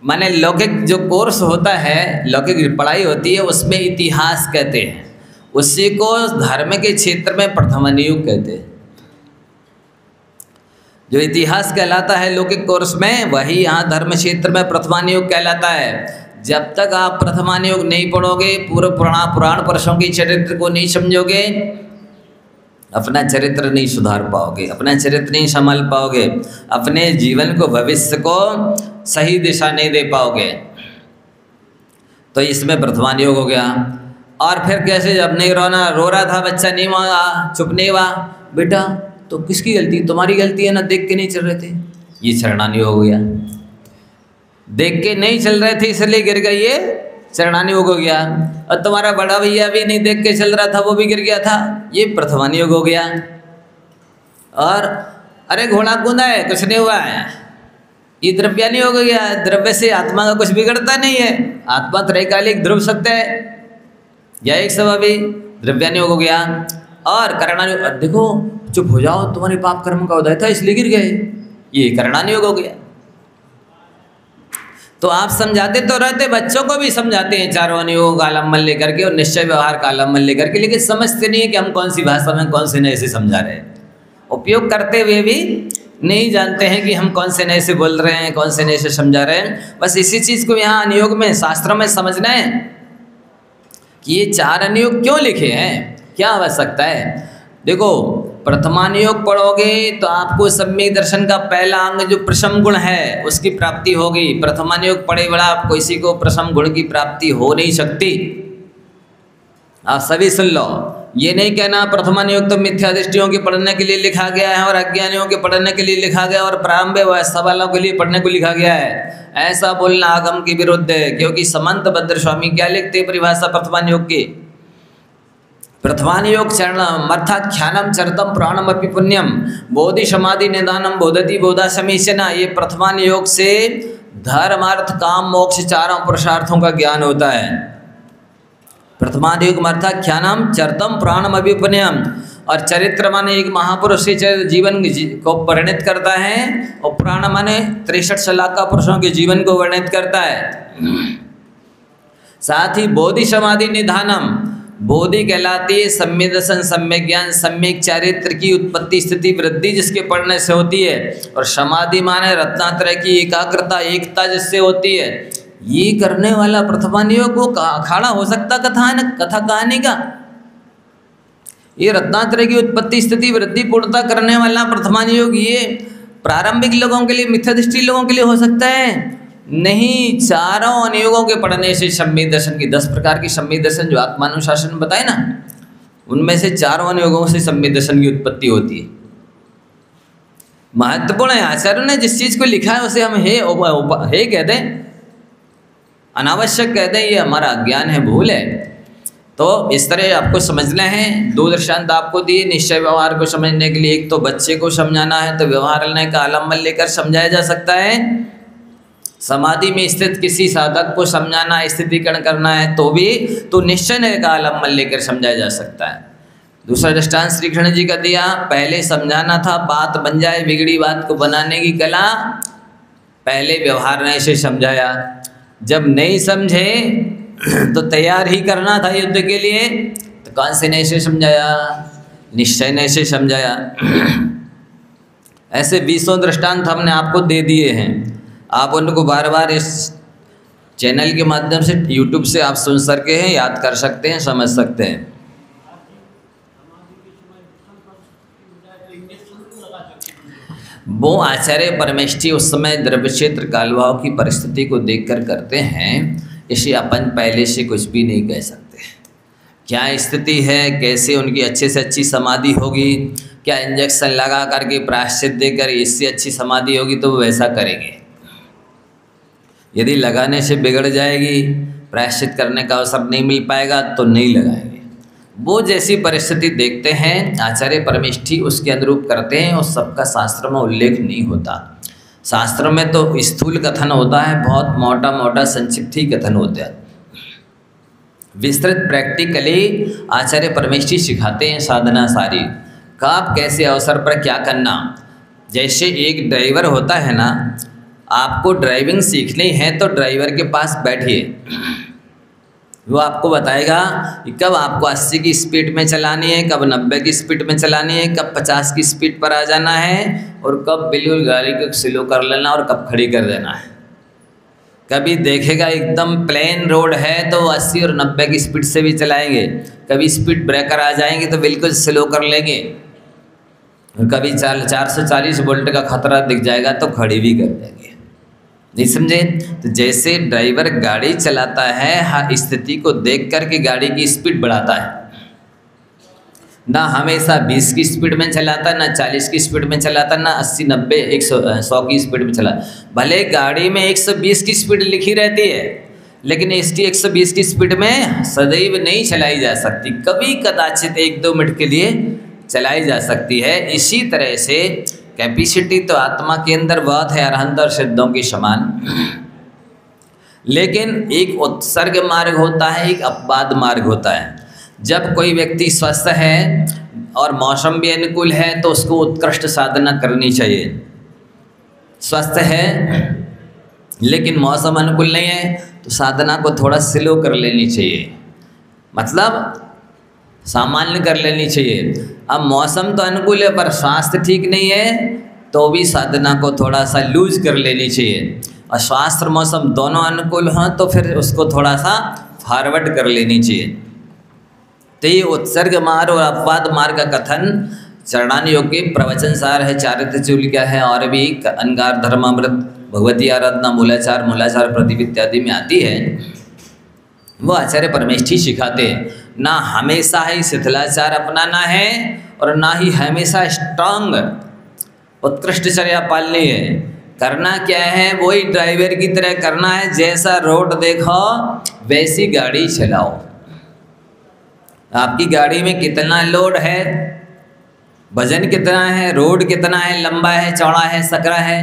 माने लौकिक जो कोर्स होता है, लौकिक पढ़ाई होती है, उसमें इतिहास कहते हैं, उसी को धर्म के क्षेत्र में प्रथमानियोग कहते हैं। जो इतिहास कहलाता है लौकिक कोर्स में, वही यहाँ धर्म क्षेत्र में प्रथमानियोग कहलाता है। जब तक आप प्रथमानियोग नहीं पढ़ोगे, पूर्व पुराण पुरुषों की चरित्र को नहीं समझोगे, अपना चरित्र नहीं सुधार पाओगे, अपना चरित्र नहीं संभाल पाओगे, अपने जीवन को, भविष्य को सही दिशा नहीं दे पाओगे। तो इसमें प्रथमानियोग हो गया। और फिर कैसे? जब नहीं रोना, रो रहा था बच्चा, नहीं मांगा, चुप नहीं हुआ, बेटा तो किसकी गलती? तुम्हारी गलती है ना, देख के नहीं चल रहे थे, ये चरणानियोग हो गया। देख के नहीं चल रहे थे इसलिए गिर गई, ये चरणानियोग हो गया। और तुम्हारा बड़ा भैया भी नहीं देख के चल रहा था, वो भी गिर गया था, ये प्रथमानियोग हो गया। और अरे घोड़ा कूदा है, कुछ नहीं हुआ है, ये द्रव्यानियोग हो गया। द्रव्य से आत्मा का कुछ बिगड़ता नहीं है, आत्मा त्रैकालिक ध्रुव सत्य है, यह एक स्वभावी द्रव्यानियोग हो गया। और करणानियोग, देखो चुप हो जाओ, तुम्हारे पाप कर्म का उदय था इसलिए गिर गए, ये करणानियोग हो गया। तो आप समझाते तो रहते, बच्चों को भी समझाते हैं चारों अनियोग का आलम्बन लेकर के और निश्चय व्यवहार का आलम्बन लेकर के, लेकिन समझते नहीं है कि हम कौन सी भाषा में कौन से नए से समझा रहे हैं। उपयोग करते हुए भी नहीं जानते हैं कि हम कौन से नए से बोल रहे हैं, कौन से नए से समझा रहे हैं। बस इसी चीज़ को यहाँ अनियोग में, शास्त्रों में समझना है कि ये 4 अनियोग क्यों लिखे हैं, क्या आवश्यकता है। देखो प्रथमानियोग पढ़ोगे तो आपको सम्यक दर्शन का पहला अंग जो प्रशम गुण है उसकी प्राप्ति होगी। प्रथमानियोग पढ़े बड़ा आप किसी को प्रशम गुण की प्राप्ति हो नहीं सकती। आप सभी सुन लो, ये नहीं कहना प्रथमानियोग तो मिथ्या दृष्टियों के पढ़ने के लिए लिखा गया है और अज्ञानियों के पढ़ने के लिए लिखा गया और प्रारंभ वयस्क वालों के लिए पढ़ने को लिखा गया है। ऐसा बोलना आगम के विरुद्ध है, क्योंकि समंत भद्र स्वामी क्या लिखते परिभाषा प्रथमानियोग की? प्रथमानियोग चरणम अर्थात ख्यानम चरतम प्राणम अपि पुण्यम बोधि समाधि निदानम बोधति बोधा समीचना। ये प्रथमानियोग से धर्म अर्थ काम मोक्ष चारों पुरुषार्थों का ज्ञान होता है। प्रथमाधिकमर्थाख्यानम चरितम प्राणम अभिपन्यम, और चरित्र माने एक महापुरुष के जीवन को वर्णित करता है, और प्राण माने 63 लाख का पुरुषों के जीवन को वर्णित करता है। साथ ही बोधि समाधि निधानम, बोधि कहलाती है सम्यक दर्शन, सम्यक ज्ञान, सम्यक चारित्र की उत्पत्ति स्थिति वृद्धि जिसके पढ़ने से होती है, और समाधि माने रत्नात्रय की एकाग्रता एकता जिससे होती है। ये करने वाला प्रथमान योग वो अखाड़ा हो सकता कथा कहानी का? ये रत्नात्रय की उत्पत्ति स्थिति वृद्धि पूर्णता करने वाला प्रथमान योग ये प्रारंभिक लोगों के लिए, मिथ्या दृष्टि लोगों के लिए हो सकता है? नहीं। चारों अनुयोगों के पढ़ने से सम्यक दर्शन की 10 प्रकार की सम्यक दर्शन जो आत्मानुशासन बताए ना, उनमें से चारों अनुयोगों से सम्यक दर्शन की उत्पत्ति होती है। महत्वपूर्ण है। आचार्यों ने जिस चीज़ को लिखा है उसे हम हे कह दें, अनावश्यक कह दें, ये हमारा अज्ञान है, भूल है। तो इस तरह आपको समझना है। 2 दृष्टांत आपको दिए निश्चय व्यवहार को समझने के लिए। एक तो बच्चे को समझाना है तो व्यवहार का आलम्बन लेकर समझाया जा सकता है। समाधि में स्थित किसी साधक को समझाना, स्थितिकरण करना है तो भी तो निश्चय का आलम्बन लेकर समझाया जा सकता है। दूसरा दृष्टांत श्री कृष्ण जी का दिया, पहले समझाना था बात बन जाए, बिगड़ी बात को बनाने की कला, पहले व्यवहार ने से समझाया। जब नहीं समझे तो तैयार ही करना था युद्ध के लिए, तो कौन से ने से समझाया? निश्चय ने से समझाया। ऐसे 20 दृष्टांत हमने आपको दे दिए हैं। आप उनको बार बार इस चैनल के माध्यम से यूट्यूब से आप सुन सकते हैं, याद कर सकते हैं, समझ सकते हैं। वो आचार्य परमेष्ठी उस समय द्रव्य क्षेत्र कालभाव की परिस्थिति को देखकर करते हैं, इसे अपन पहले से कुछ भी नहीं कह सकते। क्या स्थिति है, कैसे उनकी अच्छे से अच्छी समाधि होगी, क्या इंजेक्शन लगा करके प्रायश्चित देकर इससे अच्छी समाधि होगी तो वो वैसा करेंगे। यदि लगाने से बिगड़ जाएगी, प्रायश्चित करने का अवसर नहीं मिल पाएगा तो नहीं लगाएंगे। वो जैसी परिस्थिति देखते हैं आचार्य परमेष्ठी उसके अनुरूप करते हैं, और सबका शास्त्र में उल्लेख नहीं होता। शास्त्र में तो स्थूल कथन होता है, बहुत मोटा मोटा संक्षिप्त ही कथन होता है। विस्तृत प्रैक्टिकली आचार्य परमेष्ठी सिखाते हैं साधना सारी, कब कैसे अवसर पर क्या करना। जैसे एक ड्राइवर होता है ना, आपको ड्राइविंग सीखनी है तो ड्राइवर के पास बैठिए, वो आपको बताएगा कि कब आपको 80 की स्पीड में चलानी है, कब 90 की स्पीड में चलानी है, कब 50 की स्पीड पर आ जाना है, और कब बिल्कुल गाड़ी को स्लो कर लेना और कब खड़ी कर देना है। कभी देखेगा एकदम प्लेन रोड है तो 80 और 90 की स्पीड से भी चलाएंगे, कभी स्पीड ब्रेकर आ जाएंगे तो बिल्कुल स्लो कर लेंगे, और कभी 440 वोल्ट का खतरा दिख जाएगा तो खड़ी भी कर देंगे। नहीं समझे? तो जैसे ड्राइवर गाड़ी चलाता है, हर स्थिति को देख कर के गाड़ी की स्पीड बढ़ाता है, ना हमेशा 20 की स्पीड में चलाता, ना 40 की स्पीड में चलाता, ना 80 90 100 की स्पीड में चला। भले गाड़ी में 120 की स्पीड लिखी रहती है, लेकिन इसकी 120 की स्पीड में सदैव नहीं चलाई जा सकती, कभी कदाचित 1-2 मिनट के लिए चलाई जा सकती है। इसी तरह से कैपेसिटी तो आत्मा के अंदर बहुत है, अरहंत और सिद्धों के समान, लेकिन एक उत्सर्ग मार्ग होता है, एक अपवाद मार्ग होता है। जब कोई व्यक्ति स्वस्थ है और मौसम भी अनुकूल है तो उसको उत्कृष्ट साधना करनी चाहिए। स्वस्थ है लेकिन मौसम अनुकूल नहीं है तो साधना को थोड़ा स्लो कर लेनी चाहिए, मतलब सामान्य कर लेनी चाहिए। अब मौसम तो अनुकूल है पर स्वास्थ्य ठीक नहीं है तो भी साधना को थोड़ा सा लूज कर लेनी चाहिए, और स्वास्थ्य और मौसम दोनों अनुकूल हों तो फिर उसको थोड़ा सा फॉरवर्ड कर लेनी चाहिए। तो ये उत्सर्ग मार्ग और अपवाद मार्ग का कथन चरणान योग के प्रवचन सार है, चारित्र चूलिका है, और भी अंगार धर्मामृत, भगवती आराधना, मूलाचार प्रदीप इत्यादि में आती है। वो आचार्य परमेष्ठी सिखाते हैं, ना हमेशा ही शिथिलाचार अपनाना है और ना ही हमेशा स्ट्रांग उत्कृष्टचर्या पालनी है। करना क्या है, वही ड्राइवर की तरह करना है, जैसा रोड देखो वैसी गाड़ी चलाओ। आपकी गाड़ी में कितना लोड है, वजन कितना है, रोड कितना है, लंबा है, चौड़ा है, सकरा है,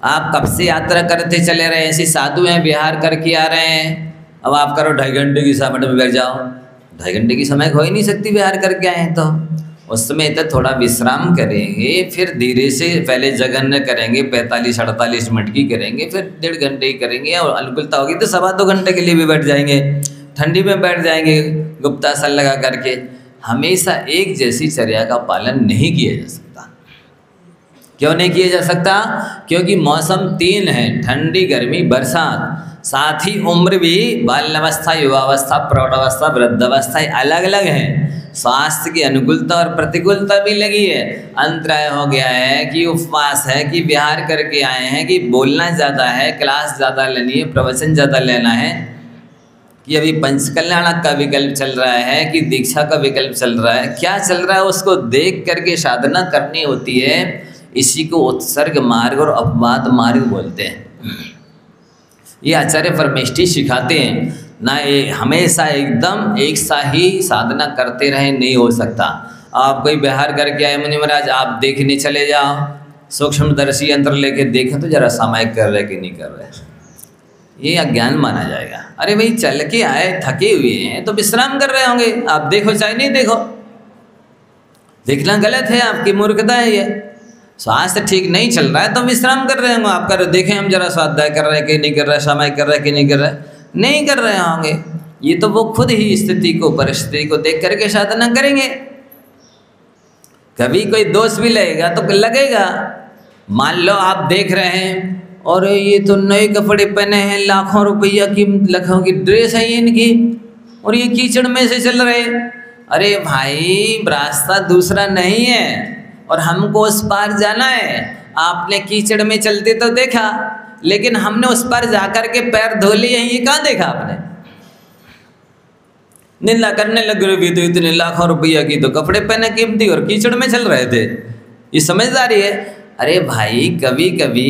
आप कब से यात्रा करते चले रहे हैं, ऐसे साधु हैं विहार करके आ रहे हैं, अब आप करो 2.5 घंटे की समय में बैठ जाओ, 2.5 घंटे की समय हो ही नहीं सकती विहार करके आए हैं। तो उस समय तो थोड़ा विश्राम करेंगे, फिर धीरे से पहले जगन्य करेंगे, 45-48 मिनट की करेंगे, फिर 1.5 घंटे की करेंगे, और अनुकूलता होगी तो 2.25 घंटे के लिए भी बैठ जाएंगे, ठंडी में बैठ जाएंगे गुप्तासन लगा करके। हमेशा एक जैसी चर्या का पालन नहीं किया जा सकता। क्यों नहीं किया जा सकता? क्योंकि मौसम 3 है, ठंडी, गर्मी, बरसात। साथ ही उम्र भी बाल्यावस्था, युवावस्था, प्रौढ़ावस्था, वृद्धावस्था अलग अलग है। स्वास्थ्य की अनुकूलता और प्रतिकूलता भी लगी है। अंतराय हो गया है कि उपवास है, कि विहार करके आए हैं, कि बोलना ज़्यादा है, क्लास ज़्यादा लेनी है, प्रवचन ज़्यादा लेना है, कि अभी पंचकल्याणक का विकल्प चल रहा है, कि दीक्षा का विकल्प चल रहा है, क्या चल रहा है उसको देख करके साधना करनी होती है। इसी को उत्सर्ग मार्ग और अपवाद मार्ग बोलते हैं। ये आचार्य परमेष्ठी सिखाते हैं ना, ये हमेशा एकदम एक सा ही साधना करते रहे नहीं हो सकता। आप कोई विहार करके आए मुनि महाराज, आप देखने चले जाओ, सूक्ष्मदर्शी यंत्र लेके देखें तो जरा सामायिक कर रहे कि नहीं कर रहे, ये अज्ञान माना जाएगा। अरे भाई चल के आए, थके हुए हैं तो विश्राम कर रहे होंगे, आप देखो चाहे नहीं देखो, देखना गलत है, आपकी मूर्खता है। ये स्वास्थ्य ठीक नहीं चल रहा है तो विश्राम कर रहे होंगे, आप कर देखें हम जरा स्वाध्याय कर रहे हैं कि नहीं कर रहे, सामायिक कर रहे हैं कि नहीं कर रहे, नहीं कर रहे होंगे। ये तो वो खुद ही स्थिति को, परिस्थिति को देख करके साधना करेंगे। कभी कोई दोष भी लगेगा तो लगेगा। मान लो आप देख रहे हैं और ये तो नए कपड़े पहने हैं, लाखों रुपया की, लाखों की ड्रेस है इनकी, और ये कीचड़ में से चल रहे। अरे भाई रास्ता दूसरा नहीं है और हमको उस पार जाना है। आपने कीचड़ में चलते तो देखा, लेकिन हमने उस पर जाकर के पैर धो लिए, ये कहाँ देखा आपने? निंदा करने लग रहे भी तो इतने लाखों रुपया की तो कपड़े पहने कीमती और कीचड़ में चल रहे थे, ये समझदारी है? अरे भाई कभी कभी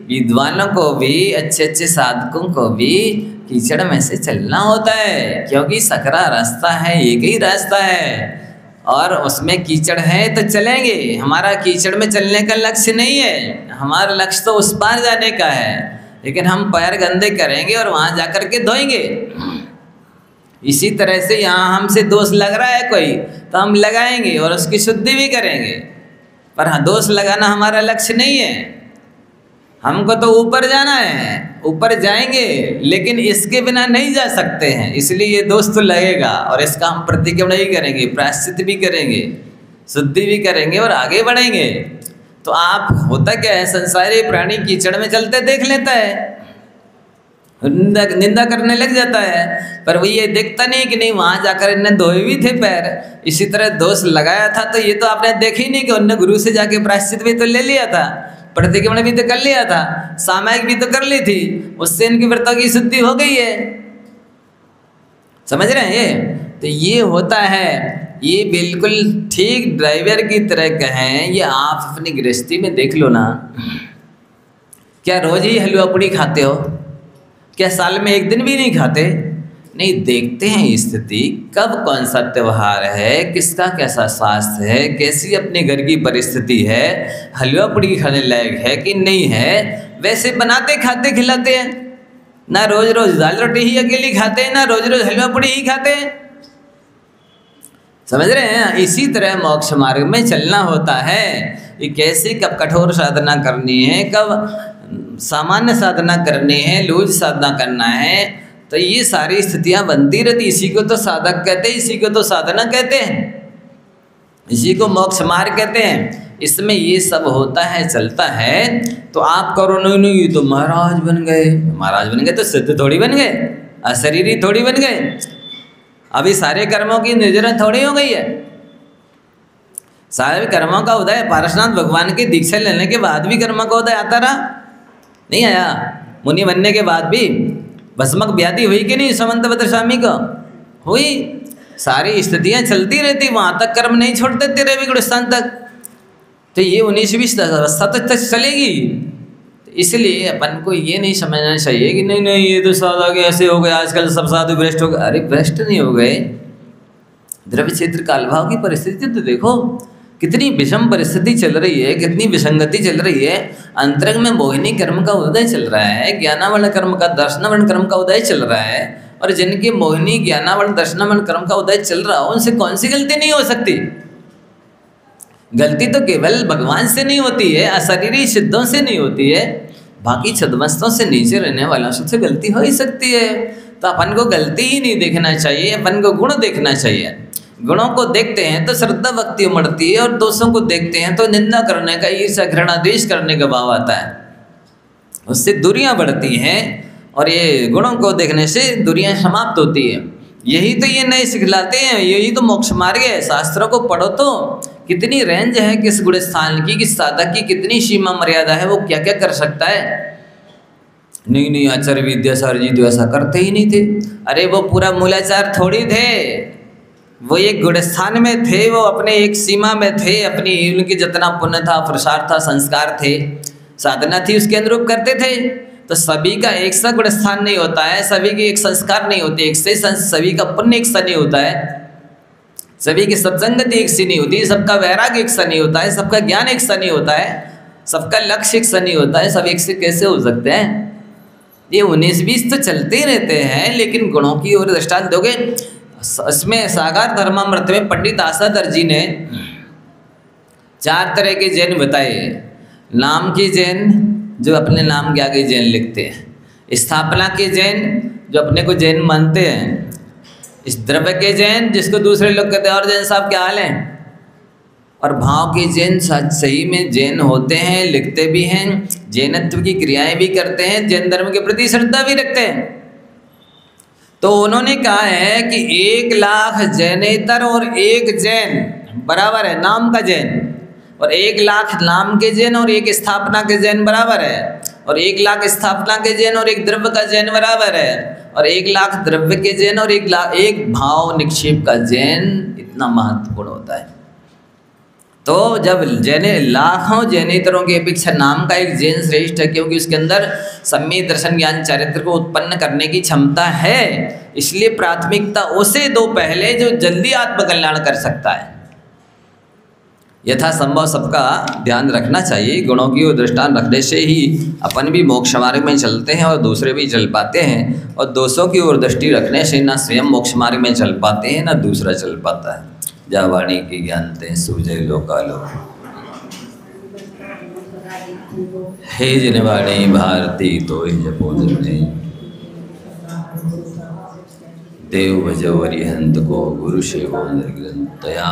विद्वानों को भी, अच्छे अच्छे साधकों को भी कीचड़ में से चलना होता है, क्योंकि सकरा रास्ता है, एक ही रास्ता है और उसमें कीचड़ है तो चलेंगे। हमारा कीचड़ में चलने का लक्ष्य नहीं है, हमारा लक्ष्य तो उस पार जाने का है, लेकिन हम पैर गंदे करेंगे और वहाँ जाकर के धोएंगे। इसी तरह से यहाँ हमसे दोष लग रहा है कोई तो हम लगाएंगे और उसकी शुद्धि भी करेंगे, पर हाँ दोष लगाना हमारा लक्ष्य नहीं है। हमको तो ऊपर जाना है, ऊपर जाएंगे, लेकिन इसके बिना नहीं जा सकते हैं, इसलिए ये दोष तो लगेगा और इसका हम प्रतिक्रमण नहीं करेंगे, प्रायश्चित भी करेंगे, शुद्धि भी करेंगे और आगे बढ़ेंगे। तो आप होता क्या है, संसारी प्राणी कीचड़ में चलते देख लेता है, निंदा करने लग जाता है, पर वो ये देखता नहीं कि नहीं वहाँ जाकर इन्हें धोए भी थे पैर, इसी तरह दोष लगाया था तो ये तो आपने देखा ही नहीं कि उन्होंने गुरु से जाके प्रायश्चित भी तो ले लिया था, प्रतिक्रमण भी तो कर लिया था, सामायिक भी तो कर ली थी, उससे इनकी व्रतों की शुद्धि हो गई है। समझ रहे हैं? ये तो ये होता है, ये बिल्कुल ठीक ड्राइवर की तरह कहें। ये आप अपनी गृहस्थी में देख लो ना, क्या रोज ही हलवा पूड़ी खाते हो? क्या साल में एक दिन भी नहीं खाते? नहीं, देखते हैं स्थिति, कब कौन सा त्यौहार है, किसका कैसा स्वास्थ्य है, कैसी अपने घर की परिस्थिति है, हलवा पूड़ी खाने लायक है कि नहीं है, वैसे बनाते खाते खिलाते हैं। ना रोज रोज दाल रोटी ही अकेली खाते हैं, ना रोज रोज हलवा पूड़ी ही खाते हैं। समझ रहे हैं? इसी तरह मोक्ष मार्ग में चलना होता है कि कैसे कब कठोर साधना करनी है, कब सामान्य साधना करनी है, लूज साधना करना है। तो ये सारी स्थितियां बनती रहती। इसी को तो साधक कहते हैं, इसी को तो साधना कहते हैं, इसी को मोक्ष मार्ग कहते हैं। इसमें ये सब होता है, चलता है। तो आप करो नहीं नहीं, ये तो महाराज बन गए, महाराज बन गए तो सिद्ध थोड़ी बन गए, अशरीरी थोड़ी बन गए। अभी सारे कर्मों की निर्जरा थोड़ी हो गई है। सारे कर्मों का उदय पारसनाथ भगवान की दीक्षा लेने के बाद भी कर्मों का उदय आता रहा, नहीं आया? मुनि बनने के बाद भी भस्मक व्याधि हुई कि नहीं? समंतभद्र स्वामी को हुई। सारी स्थितियां चलती रहती, वहाँ तक कर्म नहीं छोड़ते तेरे भी गुणस्थान तक। तो ये 19वीं अवस्था तक चलेगी। इसलिए अपन को ये नहीं समझना चाहिए कि नहीं नहीं ये तो साधु के ऐसे हो गए, आजकल सब साधु भ्रष्ट हो गए। अरे भ्रष्ट नहीं हो गए, द्रव्य क्षेत्र काल भाव की परिस्थिति तो देखो। कितनी विषम परिस्थिति चल रही है, कितनी विसंगति चल रही है। अंतरंग में मोहिनी कर्म का उदय चल रहा है, ज्ञानावर्ण कर्म का, दर्शनावर्ण कर्म का उदय चल रहा है, और जिनके मोहिनी ज्ञानावर्ण दर्शनावर्ण कर्म का उदय चल रहा हो उनसे कौन सी गलती नहीं हो सकती। गलती तो केवल भगवान से नहीं होती है, अशरीरी सिद्धों से नहीं होती है, बाकी छद्मस्तों से नीचे रहने वालों से गलती हो ही सकती है। तो अपन को गलती ही नहीं देखना चाहिए, अपन को गुण देखना चाहिए। गुणों को देखते हैं तो श्रद्धा भक्ति उमड़ती है, और दोषों को देखते हैं तो निंदा करने का, ईर्ष्या घृणा द्वेष करने का भाव आता है, उससे दूरियां बढ़ती हैं। और ये गुणों को देखने से दूरियां समाप्त होती है। यही तो ये नए सिखलाते हैं, यही तो मोक्ष मार्ग है। शास्त्रों को पढ़ो तो कितनी रेंज है किस गुण स्थान की, किस साधक की कितनी सीमा मर्यादा है, वो क्या क्या कर सकता है। नहीं आचार्य विद्यासागर जी तो ऐसा करते ही नहीं थे। अरे वो पूरा मूलाचार थोड़ी थे, वो एक गुण स्थान में थे, वो अपने एक सीमा में थे, अपनी उनकी जितना पुण्य था, प्रसार था, संस्कार थे, साधना थी, उसके अनुरूप करते थे। तो सभी का एक सा गुण स्थान नहीं होता है, सभी के एक संस्कार नहीं होते, एक से सभी का पुण्य एक सा नहीं होता है, सभी की सत्संगति एक सी नहीं होती, सबका वैराग्य एक सा नहीं होता है, सबका ज्ञान एक सा नहीं होता है, सबका लक्ष्य एक सा नहीं होता है। सब एक से कैसे हो सकते हैं। ये 19-20 तो चलते ही रहते हैं, लेकिन गुणों की ओर दृष्टांत दोगे। इसमें सागर धर्मामृत में पंडित आसादर जी ने 4 तरह के जैन बताए। नाम के जैन, जो अपने नाम के आगे जैन लिखते हैं, स्थापना के जैन, जो अपने को जैन मानते हैं, इस द्रव्य के जैन, जिसको दूसरे लोग कहते हैं और जैन साहब क्या हाल हैं, और भाव के जैन सही में जैन होते हैं, लिखते भी हैं, जैनत्व की क्रियाएं भी करते हैं, जैन धर्म के प्रति श्रद्धा भी रखते हैं। तो उन्होंने कहा है कि 1 लाख जैनेतर और 1 जैन बराबर है नाम का जैन, और 1 लाख नाम के जैन और 1 स्थापना के जैन बराबर है, और 1 लाख स्थापना के जैन और 1 द्रव्य का जैन बराबर है, और 1 लाख द्रव्य के जैन और 1 भाव निक्षेप का जैन इतना महत्वपूर्ण होता है। तो जब लाखों जैनेतरों की अपेक्षा नाम का एक जैन श्रेष्ठ है, क्योंकि उसके अंदर सम्यक दर्शन ज्ञान चारित्र को उत्पन्न करने की क्षमता है, इसलिए प्राथमिकता उसे दो पहले, जो जल्दी आत्मकल्याण कर सकता है। यथासंभव सबका ध्यान रखना चाहिए। गुणों की ओर दृष्टांत रखने से ही अपन भी मोक्ष मार्ग में चलते हैं और दूसरे भी चल पाते हैं, और दोषों की ओर दृष्टि रखने से ना स्वयं मोक्ष मार्ग में चल पाते हैं, ना दूसरा चल पाता है। जा वाणी की ज्ञानते सूझे लोकालो, हे जिन वाणी भारती तो जपो जपने, देव भजो हरिहंत को गुरु सेवो निर्ग्रंथ तया